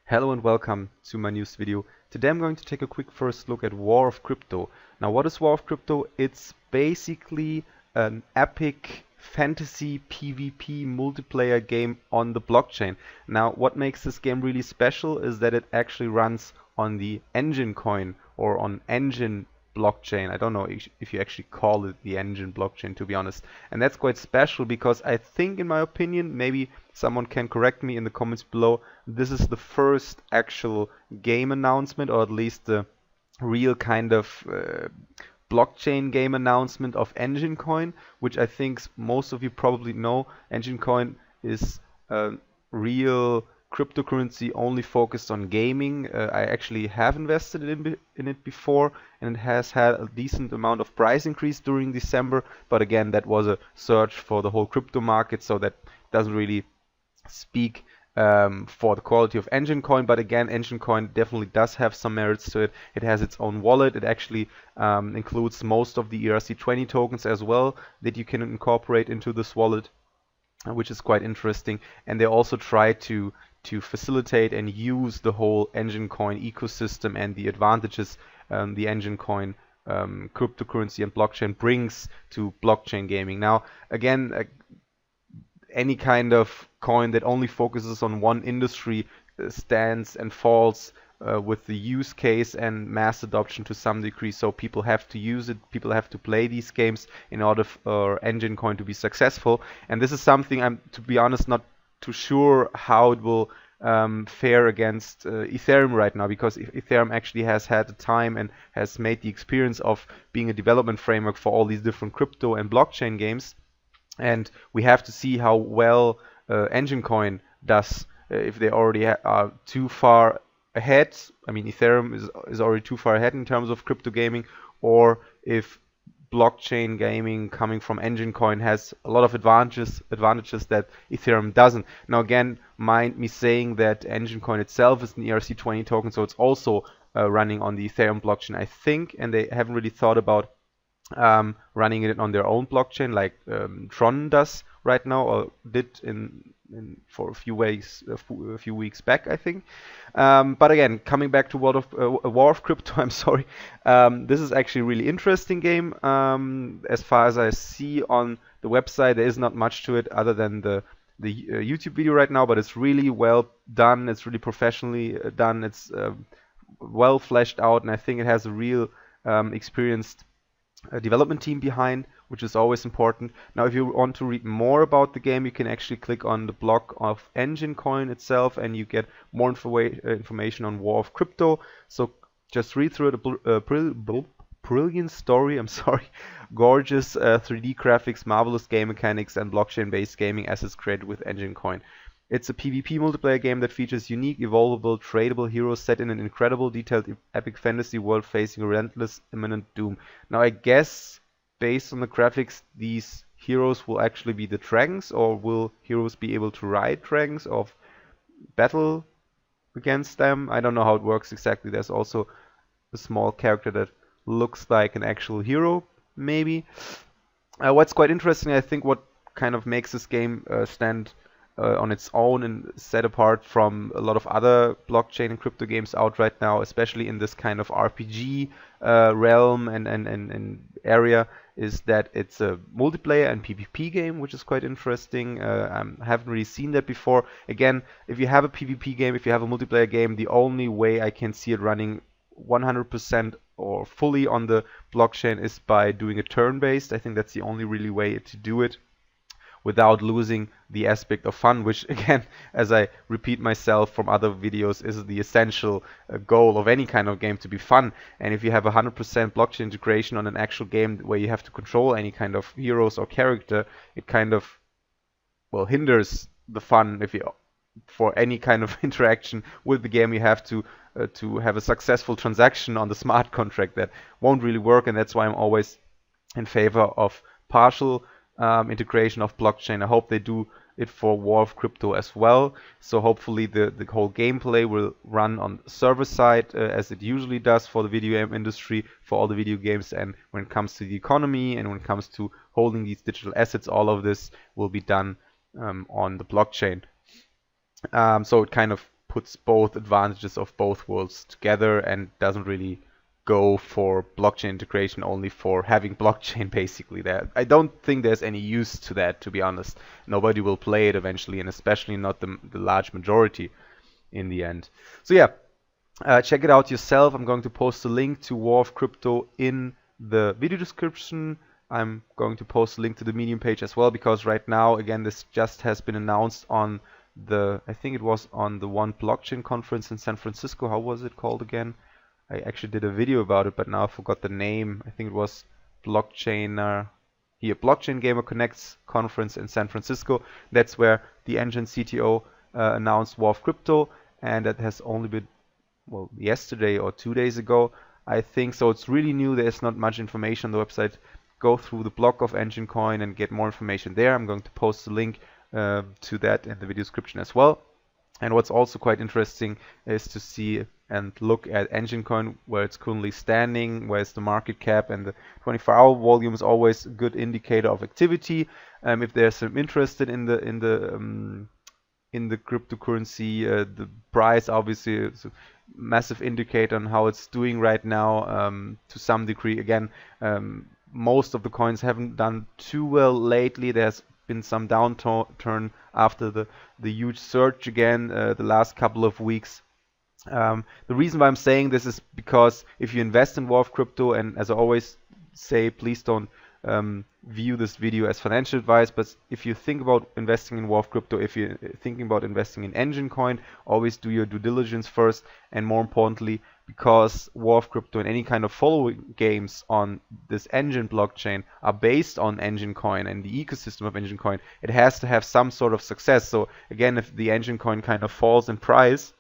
Hello and welcome to my news video. Today I'm going to take a quick first look at War of Crypto. Now, what is War of Crypto? It's basically an epic fantasy PvP multiplayer game on the blockchain. Now, what makes this game really special is that it actually runs on the Enjin Coin or on Enjin blockchain. I don't know if you actually call it the Enjin blockchain, to be honest. And that's quite special because I think, in my opinion, maybe someone can correct me in the comments below, this is the first actual game announcement, or at least the real kind of blockchain game announcement of Enjin Coin, which I think most of you probably know. Enjin Coin is a real cryptocurrency only focused on gaming. I actually have invested in it before, and it has had a decent amount of price increase during December. But again, that was a surge for the whole crypto market, so that doesn't really speak for the quality of Enjin Coin. But again, Enjin Coin definitely does have some merits to it. It has its own wallet. It actually includes most of the ERC20 tokens as well that you can incorporate into this wallet, which is quite interesting. And they also try to facilitate and use the whole Enjin Coin ecosystem and the advantages the Enjin Coin cryptocurrency and blockchain brings to blockchain gaming. Now, again, any kind of coin that only focuses on one industry stands and falls with the use case and mass adoption to some degree. So people have to use it, people have to play these games in order for Enjin Coin to be successful. And this is something I'm, to be honest, not too sure how it will fare against Ethereum right now, because Ethereum actually has had the time and has made the experience of being a development framework for all these different crypto and blockchain games. And we have to see how well Enjin Coin does. If they already are too far ahead, I mean Ethereum is already too far ahead in terms of crypto gaming, or if blockchain gaming coming from Enjin Coin has a lot of advantages that Ethereum doesn't. Now again, mind me saying that Enjin Coin itself is an ERC20 token, so it's also running on the Ethereum blockchain, I think, and they haven't really thought about running it on their own blockchain like Tron does right now, or did for a few weeks back, I think. But again, coming back to War of Crypto, I'm sorry. This is actually a really interesting game. As far as I see on the website, there is not much to it other than the YouTube video right now, but it's really well done. It's really professionally done. It's well fleshed out, and I think it has a real experienced development team behind, which is always important. Now, if you want to read more about the game, you can actually click on the blog of Enjin Coin itself, and you get more information on War of Crypto. So just read through the brilliant story, I'm sorry, gorgeous 3D graphics, marvelous game mechanics, and blockchain-based gaming assets created with Enjin Coin. It's a PvP multiplayer game that features unique, evolvable, tradable heroes set in an incredible, detailed, epic fantasy world facing relentless, imminent doom. Now, I guess, based on the graphics, these heroes will actually be the dragons, or will heroes be able to ride dragons or battle against them? I don't know how it works exactly. There's also a small character that looks like an actual hero, maybe. What's quite interesting, I think, what kind of makes this game stand on its own and set apart from a lot of other blockchain and crypto games out right now, especially in this kind of RPG realm and area, is that it's a multiplayer and PvP game, which is quite interesting. I haven't really seen that before. Again, if you have a PvP game, if you have a multiplayer game, the only way I can see it running 100% or fully on the blockchain is by doing a turn-based. I think that's the only really way to do it without losing the aspect of fun, which again, as I repeat myself from other videos, is the essential goal of any kind of game, to be fun. And if you have 100% blockchain integration on an actual game where you have to control any kind of heroes or character, it kind of, well, hinders the fun. If you, for any kind of interaction with the game, you have to have a successful transaction on the smart contract. That won't really work, and that's why I'm always in favor of partial integration of blockchain. I hope they do it for War of Crypto as well. So hopefully the whole gameplay will run on server side as it usually does for the video game industry, for all the video games. And when it comes to the economy and when it comes to holding these digital assets, all of this will be done on the blockchain. So it kind of puts both advantages of both worlds together and doesn't really go for blockchain integration only for having blockchain basically. I don't think there's any use to that, to be honest. Nobody will play it eventually, and especially not the large majority in the end. So yeah, check it out yourself. I'm going to post a link to War of Crypto in the video description. I'm going to post a link to the Medium page as well, because right now, again, this just has been announced on I think it was on the One Blockchain conference in San Francisco. How was it called again? I actually did a video about it, but now I forgot the name. I think it was Blockchain Gamer Connects conference in San Francisco. That's where the Enjin CTO announced War of Crypto, and that has only been, well, yesterday or 2 days ago, I think. So it's really new. There's not much information on the website. Go through the blog of Enjin Coin and get more information there. I'm going to post a link to that in the video description as well. And what's also quite interesting is to see and look at Enjin Coin, where it's currently standing, where's the market cap, and the 24-hour volume is always a good indicator of activity. If there's some interest in the cryptocurrency, the price obviously is a massive indicator on how it's doing right now. To some degree, again, most of the coins haven't done too well lately. There's been some downturn after the huge surge again the last couple of weeks. The reason why I'm saying this is because if you invest in War of Crypto, and as I always say, please don't view this video as financial advice, but if you think about investing in War of Crypto, if you're thinking about investing in Enjin Coin, always do your due diligence first, and more importantly, because War of Crypto and any kind of following games on this Enjin blockchain are based on Enjin Coin and the ecosystem of Enjin Coin, it has to have some sort of success. So again, if the Enjin Coin kind of falls in price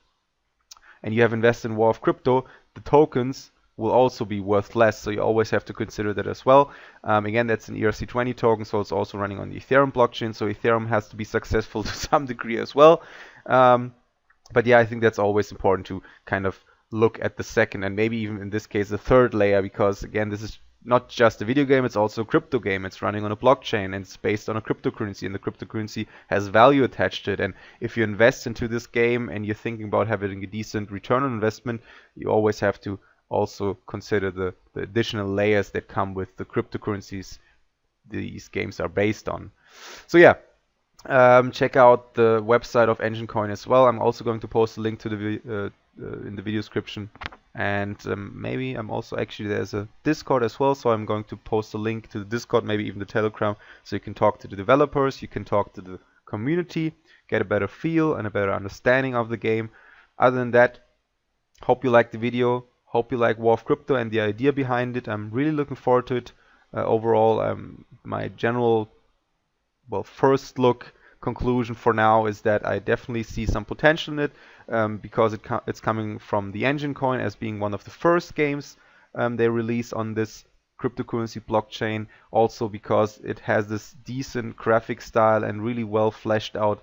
and you have invested in War of Crypto, the tokens will also be worth less, so you always have to consider that as well. Again, that's an ERC20 token, so it's also running on the Ethereum blockchain, so Ethereum has to be successful to some degree as well. But yeah, I think that's always important to kind of look at the second, and maybe even in this case the third layer, because again, this is not just a video game, it's also a crypto game. It's running on a blockchain and it's based on a cryptocurrency, and the cryptocurrency has value attached to it. And if you invest into this game and you're thinking about having a decent return on investment, you always have to also consider the additional layers that come with the cryptocurrencies these games are based on. So yeah, check out the website of Enjin Coin as well. I'm also going to post a link to the in the video description, and maybe I'm also actually, there's a Discord as well, so I'm going to post a link to the Discord, maybe even the Telegram, so you can talk to the developers, you can talk to the community, get a better feel and a better understanding of the game. Other than that, hope you liked the video. Hope you like War of Crypto and the idea behind it. I'm really looking forward to it. Overall, my general, first look conclusion for now is that I definitely see some potential in it, because it's coming from the Enjin Coin as being one of the first games they release on this cryptocurrency blockchain. Also because it has this decent graphic style and really well fleshed out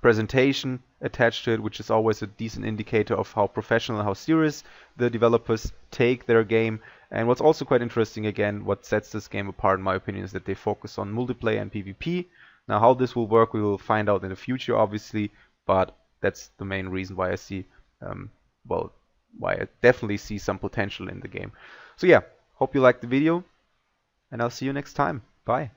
presentation attached to it, which is always a decent indicator of how professional and how serious the developers take their game. And what's also quite interesting, again, what sets this game apart in my opinion, is that they focus on multiplayer and PvP. Now how this will work we will find out in the future obviously, but that's the main reason why I see why I definitely see some potential in the game. So yeah, hope you liked the video, and I'll see you next time. Bye.